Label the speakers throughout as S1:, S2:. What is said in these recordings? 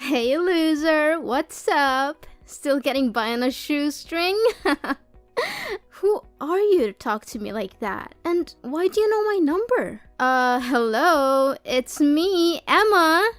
S1: Hey loser, what's up? Still getting by on a shoestring? Who are you to talk to me like that? And why do you know my number? Hello, it's me, Emma.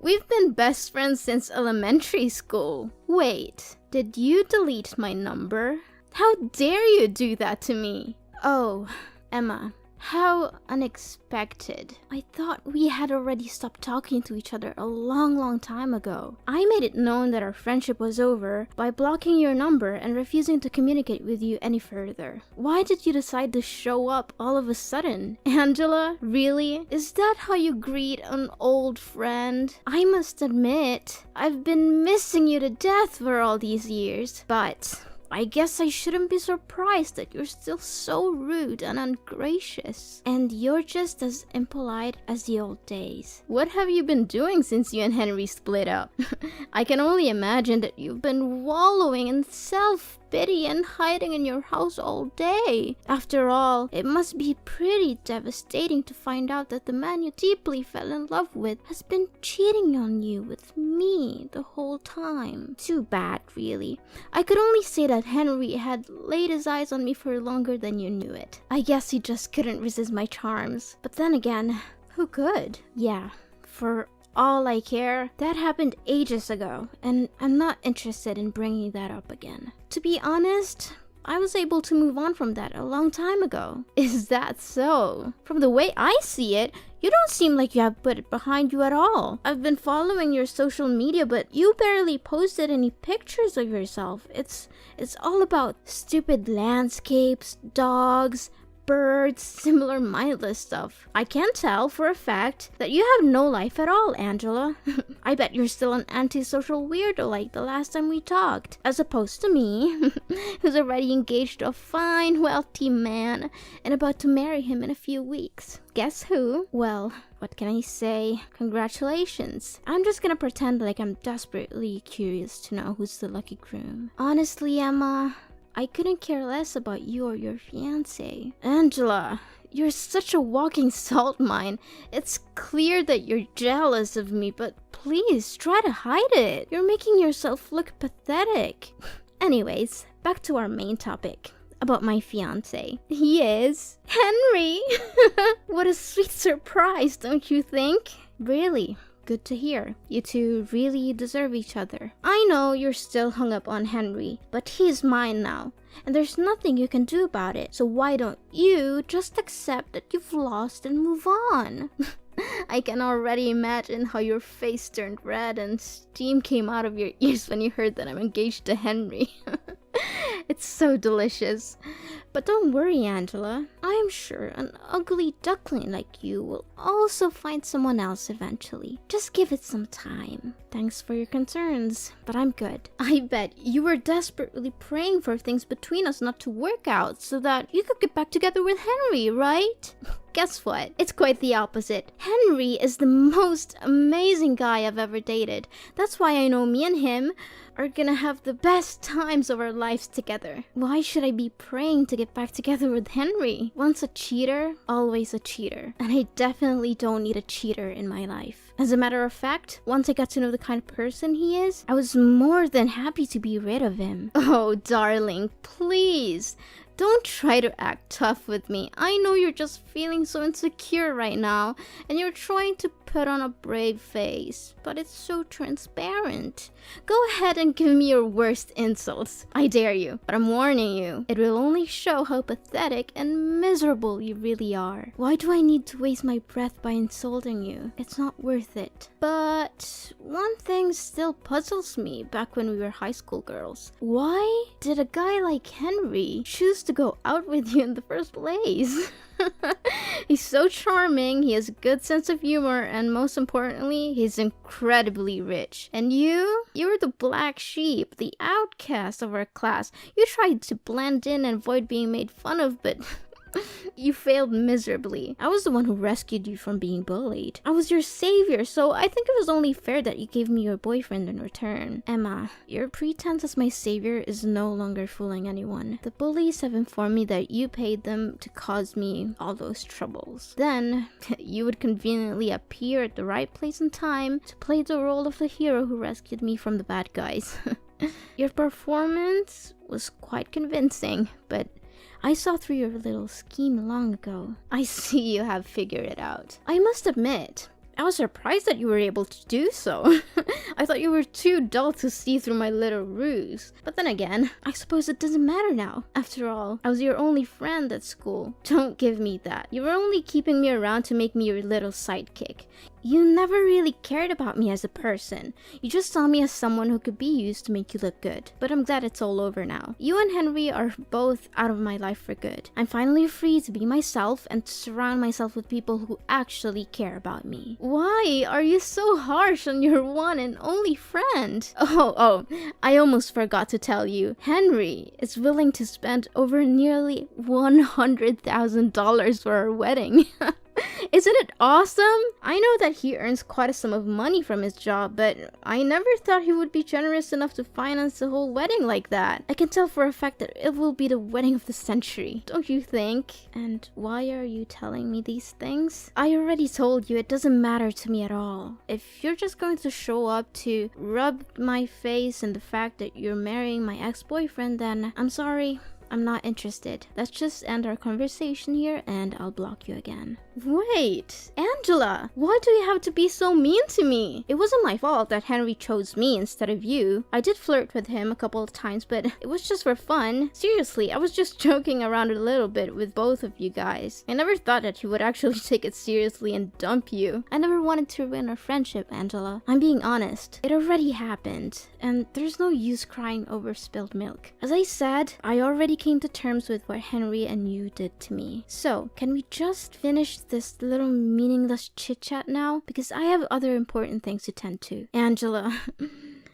S1: We've been best friends since elementary school. Wait, did you delete my number? How dare you do that to me? Oh, Emma. How unexpected. I thought we had already stopped talking to each other a long time ago. I made it known that our friendship was over by blocking your number and refusing to communicate with you any further. Why did you decide to show up all of a sudden? Angela, really? Is that how you greet an old friend? I must admit, I've been missing you to death for all these years, but I guess I shouldn't be surprised that you're still so rude and ungracious. And you're just as impolite as the old days. What have you been doing since you and Henry split up? I can only imagine that you've been wallowing in self-pity and hiding in your house all day. After all, it must be pretty devastating to find out that the man you deeply fell in love with has been cheating on you with me the whole time. Too bad, really. I could only say that Henry had laid his eyes on me for longer than you knew it. I guess he just couldn't resist my charms. But then again, who could? Yeah, for all I care, that happened ages ago, and I'm not interested in bringing that up again. To be honest, I was able to move on from that a long time ago. Is that so? From the way I see it, you don't seem like you have put it behind you at all. I've been following your social media, but you barely posted any pictures of yourself. It's all about stupid landscapes, dogs, birds, similar mindless stuff. I can tell for a fact that you have no life at all, Angela. I bet you're still an antisocial weirdo like the last time we talked, as opposed to me, who's already engaged to a fine, wealthy man and about to marry him in a few weeks. Guess who? Well, what can I say? Congratulations. I'm just gonna pretend like I'm desperately curious to know who's the lucky groom. Honestly, Emma, I couldn't care less about you or your fiancé. Angela, you're such a walking salt mine. It's clear that you're jealous of me, but please try to hide it. You're making yourself look pathetic. Anyways, back to our main topic. About my fiancé. He is Henry. What a sweet surprise, don't you think? Really? Good to hear. You two really deserve each other. I know you're still hung up on Henry, but he's mine now, and there's nothing you can do about it. So why don't you just accept that you've lost and move on? I can already imagine how your face turned red and steam came out of your ears when you heard that I'm engaged to Henry. It's so delicious. But don't worry, Angela. I am sure an ugly duckling like you will also find someone else eventually. Just give it some time. Thanks for your concerns, but I'm good. I bet you were desperately praying for things between us not to work out so that you could get back together with Henry, right? Guess what? It's quite the opposite. Henry is the most amazing guy I've ever dated. That's why I know me and him are gonna have the best times of our lives together. Why should I be praying to get back together with Henry? Once a cheater, always a cheater. And I definitely don't need a cheater in my life. As a matter of fact, once I got to know the kind of person he is, I was more than happy to be rid of him. Oh, darling, please. Don't try to act tough with me. I know you're just feeling so insecure right now, and you're trying to put on a brave face, but it's so transparent. Go ahead and give me your worst insults. I dare you, but I'm warning you. It will only show how pathetic and miserable you really are. Why do I need to waste my breath by insulting you? It's not worth it. But one thing still puzzles me back when we were high school girls. Why did a guy like Henry choose to go out with you in the first place? He's so charming, he has a good sense of humor, and most importantly, he's incredibly rich. And you're the black sheep, the outcast of our class. You tried to blend in and avoid being made fun of, but You failed miserably. I was the one who rescued you from being bullied. I was your savior, so I think it was only fair that you gave me your boyfriend in return. Emma, your pretense as my savior is no longer fooling anyone. The bullies have informed me that you paid them to cause me all those troubles. Then, you would conveniently appear at the right place and time to play the role of the hero who rescued me from the bad guys. Your performance was quite convincing, but I saw through your little scheme long ago. I see you have figured it out. I must admit, I was surprised that you were able to do so. I thought you were too dull to see through my little ruse. But then again, I suppose it doesn't matter now. After all, I was your only friend at school. Don't give me that. You were only keeping me around to make me your little sidekick. You never really cared about me as a person. You just saw me as someone who could be used to make you look good. But I'm glad it's all over now. You and Henry are both out of my life for good. I'm finally free to be myself and to surround myself with people who actually care about me. Why are you so harsh on your one and only friend? Oh, I almost forgot to tell you. Henry is willing to spend over nearly $100,000 for our wedding. Isn't it awesome? I know that he earns quite a sum of money from his job, but I never thought he would be generous enough to finance the whole wedding like that. I can tell for a fact that it will be the wedding of the century. Don't you think? And why are you telling me these things? I already told you it doesn't matter to me at all. If you're just going to show up to rub my face in the fact that you're marrying my ex-boyfriend, then I'm sorry. I'm not interested. Let's just end our conversation here and I'll block you again. Wait, Angela, why do you have to be so mean to me? It wasn't my fault that Henry chose me instead of you. I did flirt with him a couple of times, but it was just for fun. Seriously, I was just joking around a little bit with both of you guys. I never thought that he would actually take it seriously and dump you. I never wanted to ruin our friendship, Angela. I'm being honest. It already happened, and there's no use crying over spilled milk. As I said, I already came to terms with what Henry and you did to me. So, can we just finish this little meaningless chit-chat now? Because I have other important things to tend to. Angela,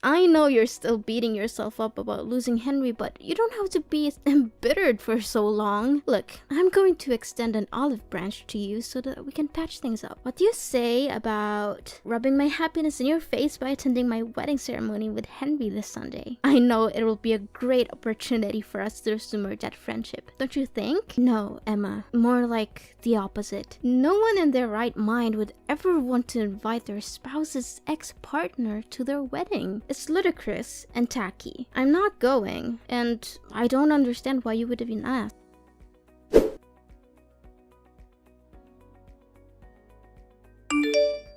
S1: I know you're still beating yourself up about losing Henry, but you don't have to be embittered for so long. Look, I'm going to extend an olive branch to you so that we can patch things up. What do you say about rubbing my happiness in your face by attending my wedding ceremony with Henry this Sunday? I know it will be a great opportunity for us to resume our dead friendship. Don't you think? No, Emma. More like the opposite. No one in their right mind would ever want to invite their spouse's ex-partner to their wedding. It's ludicrous and tacky. I'm not going, and I don't understand why you would even ask.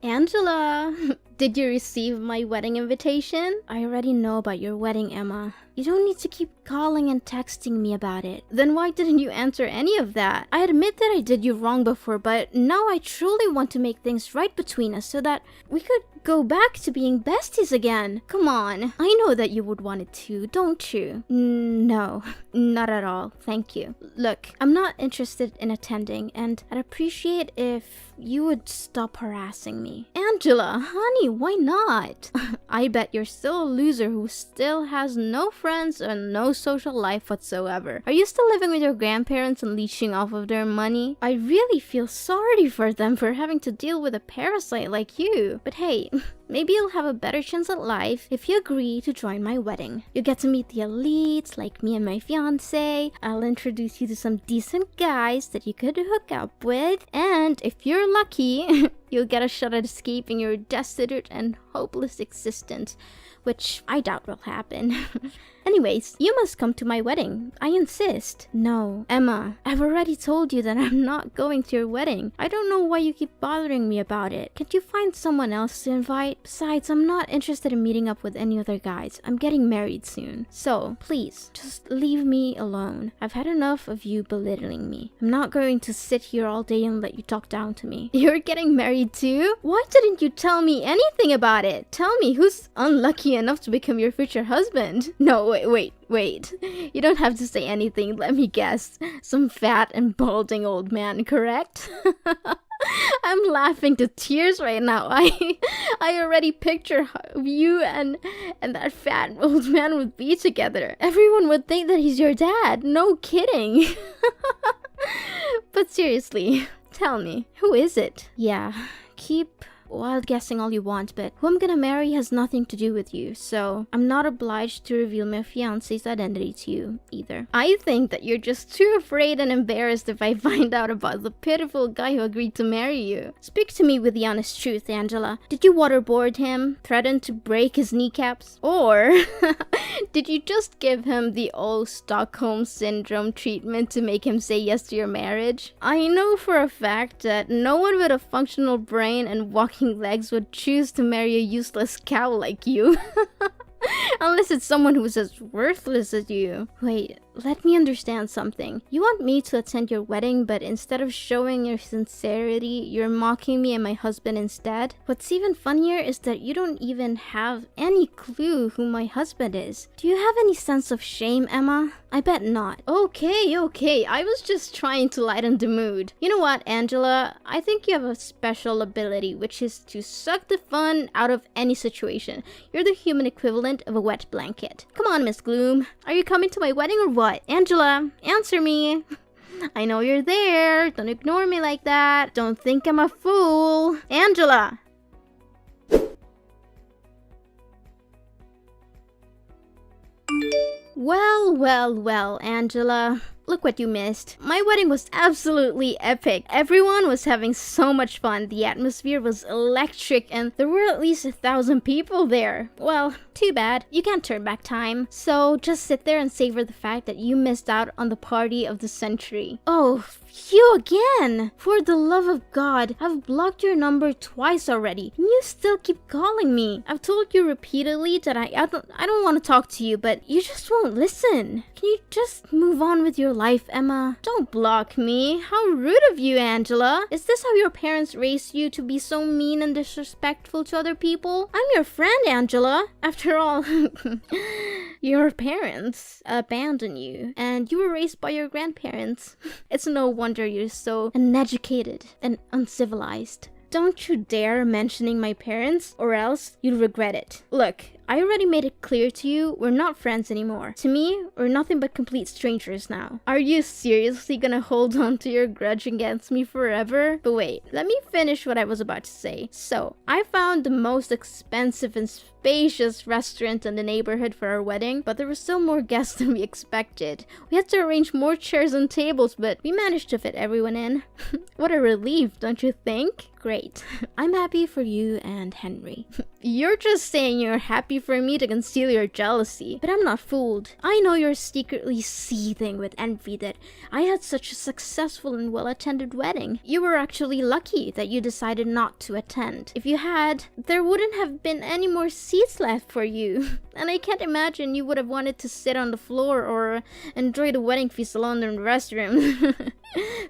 S1: Angela, did you receive my wedding invitation? I already know about your wedding, Emma. You don't need to keep calling and texting me about it. Then why didn't you answer any of that? I admit that I did you wrong before, but now I truly want to make things right between us so that we could go back to being besties again. Come on. I know that you would want it too, don't you? No, not at all. Thank you. Look, I'm not interested in attending, and I'd appreciate if you would stop harassing me. Angela, honey, why not? I bet you're still a loser who still has no friends and no social life whatsoever. Are you still living with your grandparents and leeching off of their money? I really feel sorry for them for having to deal with a parasite like you. But hey, maybe you'll have a better chance at life if you agree to join my wedding. You get to meet the elites like me and my fiance. I'll introduce you to some decent guys that you could hook up with. And if you're lucky, you'll get a shot at escaping your destitute and hopeless existence, which I doubt will happen. Anyways, you must come to my wedding. I insist. No, Emma, I've already told you that I'm not going to your wedding. I don't know why you keep bothering me about it. Can't you find someone else to invite? Besides, I'm not interested in meeting up with any other guys. I'm getting married soon. So, please, just leave me alone. I've had enough of you belittling me. I'm not going to sit here all day and let you talk down to me. You're getting married too? Why didn't you tell me anything about it? Tell me who's unlucky enough to become your future husband. No, wait. You don't have to say anything. Let me guess. Some fat and balding old man, correct? I'm laughing to tears right now. I already picture how you and that fat old man would be together. Everyone would think that he's your dad. No kidding. But seriously, tell me, who is it? Yeah, keep wild guessing all you want, but who I'm gonna marry has nothing to do with you, so I'm not obliged to reveal my fiancé's identity to you either. I think that you're just too afraid and embarrassed if I find out about the pitiful guy who agreed to marry you. Speak to me with the honest truth, Angela. Did you waterboard him, threaten to break his kneecaps, or did you just give him the old Stockholm Syndrome treatment to make him say yes to your marriage? I know for a fact that no one with a functional brain and walking legs would choose to marry a useless cow like you. Unless it's someone who's as worthless as you. Wait, let me understand something. You want me to attend your wedding, but instead of showing your sincerity, you're mocking me and my husband instead? What's even funnier is that you don't even have any clue who my husband is. Do you have any sense of shame, Emma? I bet not. Okay, I was just trying to lighten the mood. You know what, Angela? I think you have a special ability, which is to suck the fun out of any situation. You're the human equivalent of a wet blanket. Come on, Miss Gloom. Are you coming to my wedding or what? Angela, answer me. I know you're there. Don't ignore me like that. Don't think I'm a fool. Angela! Well, Angela. Look what you missed. My wedding was absolutely epic. Everyone was having so much fun. The atmosphere was electric and there were at least 1,000 people there. Well, too bad. You can't turn back time. So just sit there and savor the fact that you missed out on the party of the century. Oh, you again! For the love of God, I've blocked your number twice already, and you still keep calling me. I've told you repeatedly that I don't want to talk to you, but you just won't listen. Can you just move on with your life, Emma? Don't block me. How rude of you, Angela. Is this how your parents raised you, to be so mean and disrespectful to other people? I'm your friend, Angela. After all, your parents abandoned you, and you were raised by your grandparents. It's no wonder you're so uneducated and uncivilized. Don't you dare mentioning my parents, or else you'll regret it. Look, I already made it clear to you, we're not friends anymore. To me, we're nothing but complete strangers now. Are you seriously gonna hold on to your grudge against me forever? But wait, let me finish what I was about to say. So, I found the most expensive and spacious restaurant in the neighborhood for our wedding, but there were still more guests than we expected. We had to arrange more chairs and tables, but we managed to fit everyone in. What a relief, don't you think? Great. I'm happy for you and Henry. You're just saying you're happy for me to conceal your jealousy, but I'm not fooled. I know you're secretly seething with envy that I had such a successful and well-attended wedding. You were actually lucky that you decided not to attend. If you had, there wouldn't have been any more seats left for you. And I can't imagine you would have wanted to sit on the floor or enjoy the wedding feast alone in the restroom.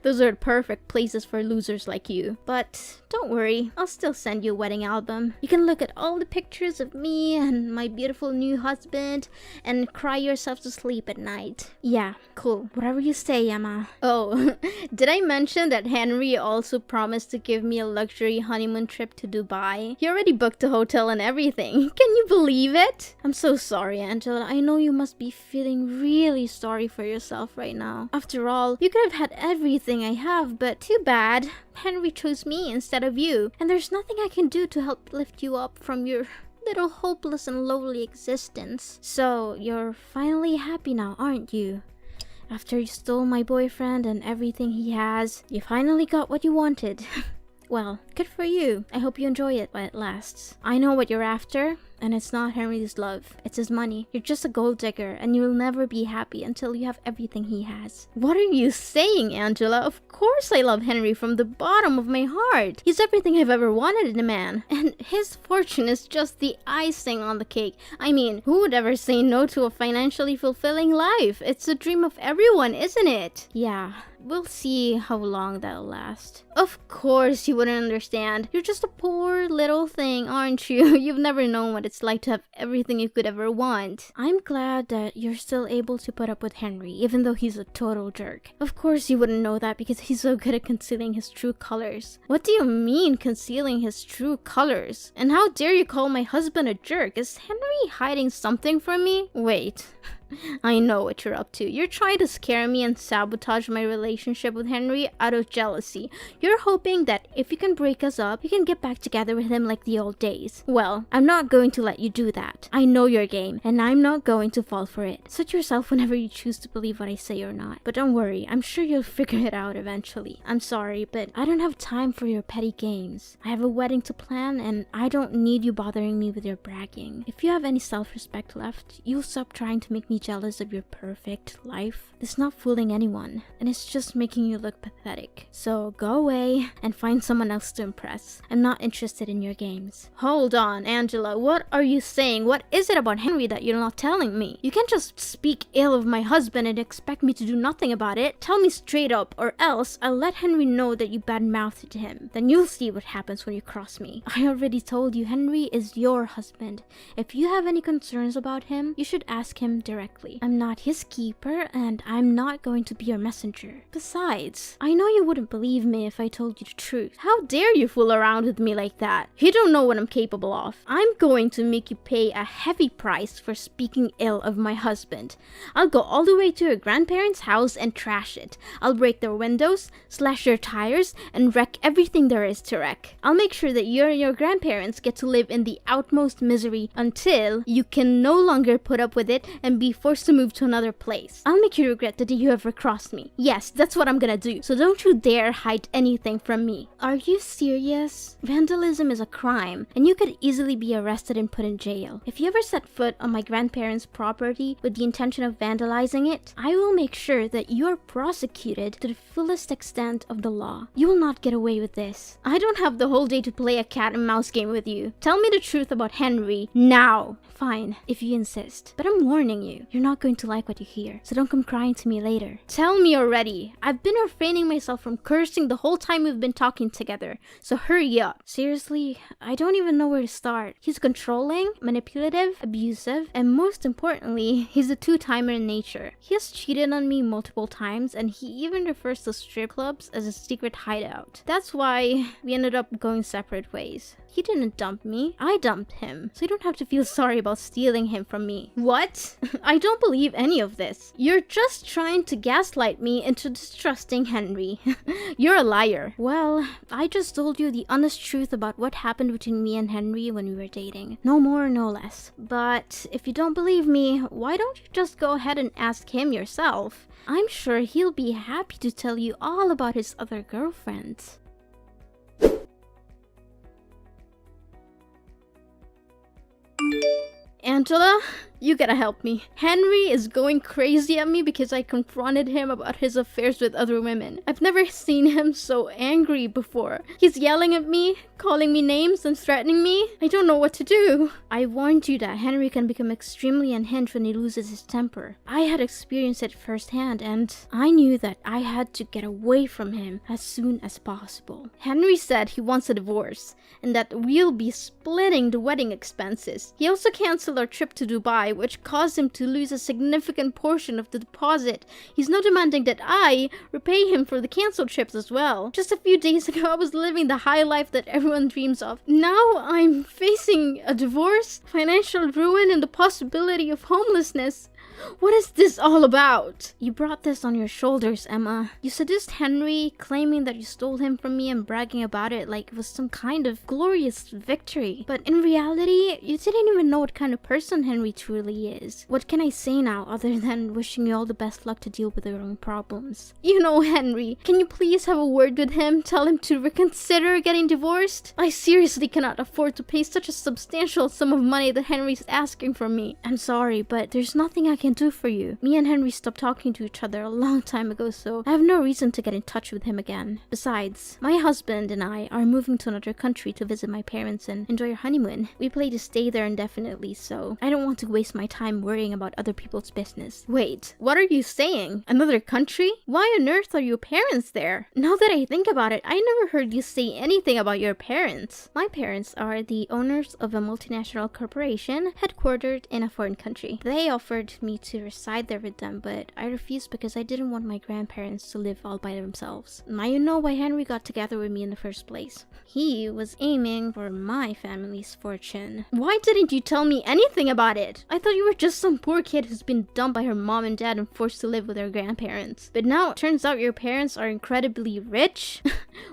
S1: Those are the perfect places for losers like you. But don't worry, I'll still send you a wedding album. You can look at all the pictures of me and my beautiful new husband and cry yourself to sleep at night. Yeah, cool. Whatever you say, Emma. Oh, did I mention that Henry also promised to give me a luxury honeymoon trip to Dubai? He already booked the hotel and everything. Can you believe it? I'm so sorry, Angela. I know you must be feeling really sorry for yourself right now. After all, you could have had everything I have, but too bad. Henry chose me instead of you, and there's nothing I can do to help lift you up from your little hopeless and lowly existence. So, you're finally happy now, aren't you? After you stole my boyfriend and everything he has, you finally got what you wanted. Well, good for you. I hope you enjoy it while it lasts. I know what you're after, and it's not Henry's love. It's his money. You're just a gold digger, and you'll never be happy until you have everything he has. What are you saying, Angela? Of course I love Henry from the bottom of my heart. He's everything I've ever wanted in a man, and his fortune is just the icing on the cake. I mean, who would ever say no to a financially fulfilling life? It's the dream of everyone, isn't it? Yeah. We'll see how long that'll last. Of course you wouldn't understand. You're just a poor little thing, aren't you? You've never known what it's like to have everything you could ever want. I'm glad that you're still able to put up with Henry, even though he's a total jerk. Of course you wouldn't know that because he's so good at concealing his true colors. What do you mean, concealing his true colors? And how dare you call my husband a jerk? Is Henry hiding something from me? Wait. I know what you're up to. You're trying to scare me and sabotage my relationship with Henry out of jealousy. You're hoping that if you can break us up, you can get back together with him like the old days. Well, I'm not going to let you do that. I know your game, and I'm not going to fall for it. Suit yourself whenever you choose to believe what I say or not. But don't worry, I'm sure you'll figure it out eventually. I'm sorry, but I don't have time for your petty games. I have a wedding to plan, and I don't need you bothering me with your bragging. If you have any self-respect left, you'll stop trying to make me jealous of your perfect life. It's not fooling anyone, and it's just making you look pathetic. So go away and find someone else to impress. I'm not interested in your games. Hold on, Angela, what are you saying? What is it about Henry that you're not telling me? You can't just speak ill of my husband and expect me to do nothing about it. Tell me straight up, or else I'll let Henry know that you bad-mouthed him. Then you'll see what happens when you cross me. I already told you Henry is your husband. If you have any concerns about him, you should ask him directly. I'm not his keeper, and I'm not going to be your messenger. Besides, I know you wouldn't believe me if I told you the truth. How dare you fool around with me like that? You don't know what I'm capable of. I'm going to make you pay a heavy price for speaking ill of my husband. I'll go all the way to your grandparents' house and trash it. I'll break their windows, slash their tires, and wreck everything there is to wreck. I'll make sure that you and your grandparents get to live in the utmost misery until you can no longer put up with it and be forced to move to another place. I'll make you regret the day you ever crossed me. Yes, that's what I'm gonna do. So don't you dare hide anything from me. Are you serious? Vandalism is a crime, and you could easily be arrested and put in jail. If you ever set foot on my grandparents' property with the intention of vandalizing it, I will make sure that you are prosecuted to the fullest extent of the law. You will not get away with this. I don't have the whole day to play a cat and mouse game with you. Tell me the truth about Henry now. Fine, if you insist. But I'm warning you, you're not going to like what you hear, so don't come crying to me later. Tell me already. I've been refraining myself from cursing the whole time we've been talking together, so hurry up. Seriously, I don't even know where to start. He's controlling, manipulative, abusive, and most importantly, he's a two-timer in nature. He has cheated on me multiple times, and he even refers to strip clubs as a secret hideout. That's why we ended up going separate ways. He didn't dump me. I dumped him. So you don't have to feel sorry about stealing him from me. What? I don't believe any of this. You're just trying to gaslight me into distrusting Henry. You're a liar. Well, I just told you the honest truth about what happened between me and Henry when we were dating. No more, no less. But if you don't believe me, why don't you just go ahead and ask him yourself? I'm sure he'll be happy to tell you all about his other girlfriends. Angela, you gotta help me. Henry is going crazy at me because I confronted him about his affairs with other women. I've never seen him so angry before. He's yelling at me, calling me names, and threatening me. I don't know what to do. I warned you that Henry can become extremely unhinged when he loses his temper. I had experienced it firsthand, and I knew that I had to get away from him as soon as possible. Henry said he wants a divorce, and that we'll be splitting the wedding expenses. He also canceled our trip to Dubai, which caused him to lose a significant portion of the deposit. He's now demanding that I repay him for the canceled trips as well. Just a few days ago, I was living the high life that everyone dreams of. Now I'm facing a divorce, financial ruin, and the possibility of homelessness. What is this all about? You brought this on your shoulders, Emma. You seduced Henry, claiming that you stole him from me and bragging about it like it was some kind of glorious victory. But in reality, you didn't even know what kind of person Henry truly is. What can I say now other than wishing you all the best luck to deal with your own problems? You know Henry. Can you please have a word with him? Tell him to reconsider getting divorced? I seriously cannot afford to pay such a substantial sum of money that Henry's asking from me. I'm sorry, but there's nothing I can do for you. Me and Henry stopped talking to each other a long time ago, so I have no reason to get in touch with him again. Besides, my husband and I are moving to another country to visit my parents and enjoy our honeymoon. We plan to stay there indefinitely, so I don't want to waste my time worrying about other people's business. Wait, what are you saying? Another country? Why on earth are your parents there? Now that I think about it, I never heard you say anything about your parents. My parents are the owners of a multinational corporation headquartered in a foreign country. They offered me me to reside there with them, but I refused because I didn't want my grandparents to live all by themselves. Now you know why Henry got together with me in the first place. He was aiming for my family's fortune. Why didn't you tell me anything about it? I thought you were just some poor kid who's been dumped by her mom and dad and forced to live with her grandparents. But now it turns out your parents are incredibly rich?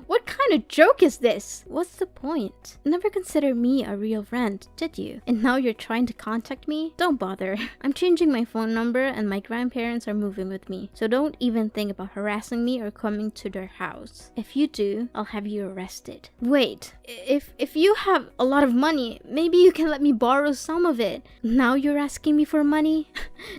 S1: What kind of joke is this? What's the point? Never considered me a real friend, did you? And now you're trying to contact me? Don't bother. I'm changing my phone number and my grandparents are moving with me. So don't even think about harassing me or coming to their house. If you do, I'll have you arrested. Wait, if you have a lot of money, maybe you can let me borrow some of it. Now you're asking me for money?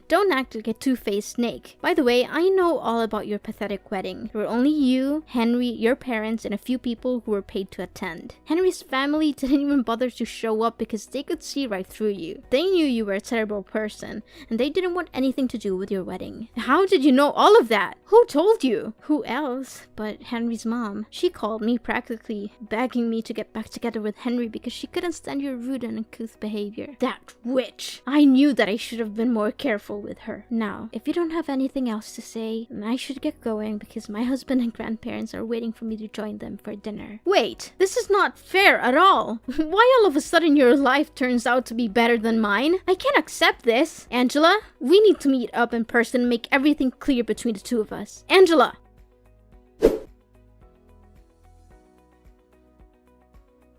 S1: Don't act like a two-faced snake. By the way, I know all about your pathetic wedding. There were only you, Henry, your parents, and a few people who were paid to attend. Henry's family didn't even bother to show up because they could see right through you. They knew you were a terrible person, and they didn't want anything to do with your wedding. How did you know all of that? Who told you? Who else but Henry's mom? She called me practically begging me to get back together with Henry because she couldn't stand your rude and uncouth behavior. That witch! I knew that I should have been more careful with her. Now, if you don't have anything else to say, then I should get going because my husband and grandparents are waiting for me to join them for dinner. Wait, this is not fair at all. Why all of a sudden your life turns out to be better than mine? I can't accept this. Angela, we need to meet up in person and make everything clear between the two of us. Angela!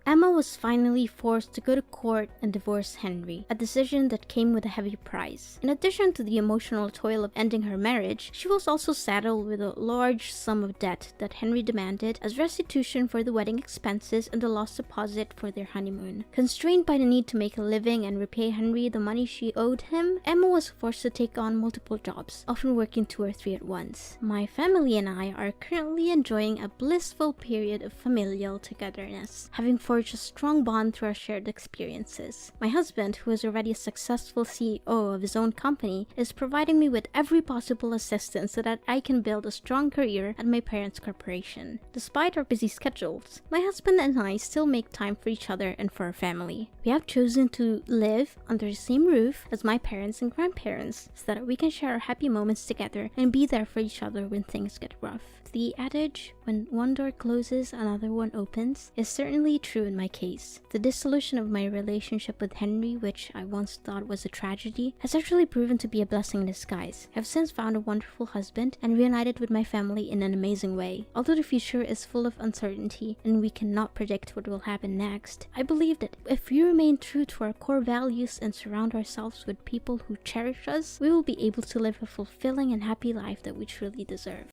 S1: Emma was finally forced to go to court and divorce Henry, a decision that came with a heavy price. In addition to the emotional toil of ending her marriage, she was also saddled with a large sum of debt that Henry demanded as restitution for the wedding expenses and the lost deposit for their honeymoon. Constrained by the need to make a living and repay Henry the money she owed him, Emma was forced to take on multiple jobs, often working 2 or 3 at once. My family and I are currently enjoying a blissful period of familial togetherness, having forged a strong bond through our shared experiences. My husband, who is already a successful CEO of his own company, is providing me with every possible assistance so that I can build a strong career at my parents' corporation. Despite our busy schedules, my husband and I still make time for each other and for our family. We have chosen to live under the same roof as my parents and grandparents so that we can share our happy moments together and be there for each other when things get rough. The adage, when one door closes, another one opens, is certainly true in my case. The dissolution of my relationship with Henry, which I once thought was a tragedy, has actually proven to be a blessing in disguise. I've since found a wonderful husband and reunited with my family in an amazing way. Although the future is full of uncertainty and we cannot predict what will happen next, I believe that if we remain true to our core values and surround ourselves with people who cherish us, we will be able to live a fulfilling and happy life that we truly deserve.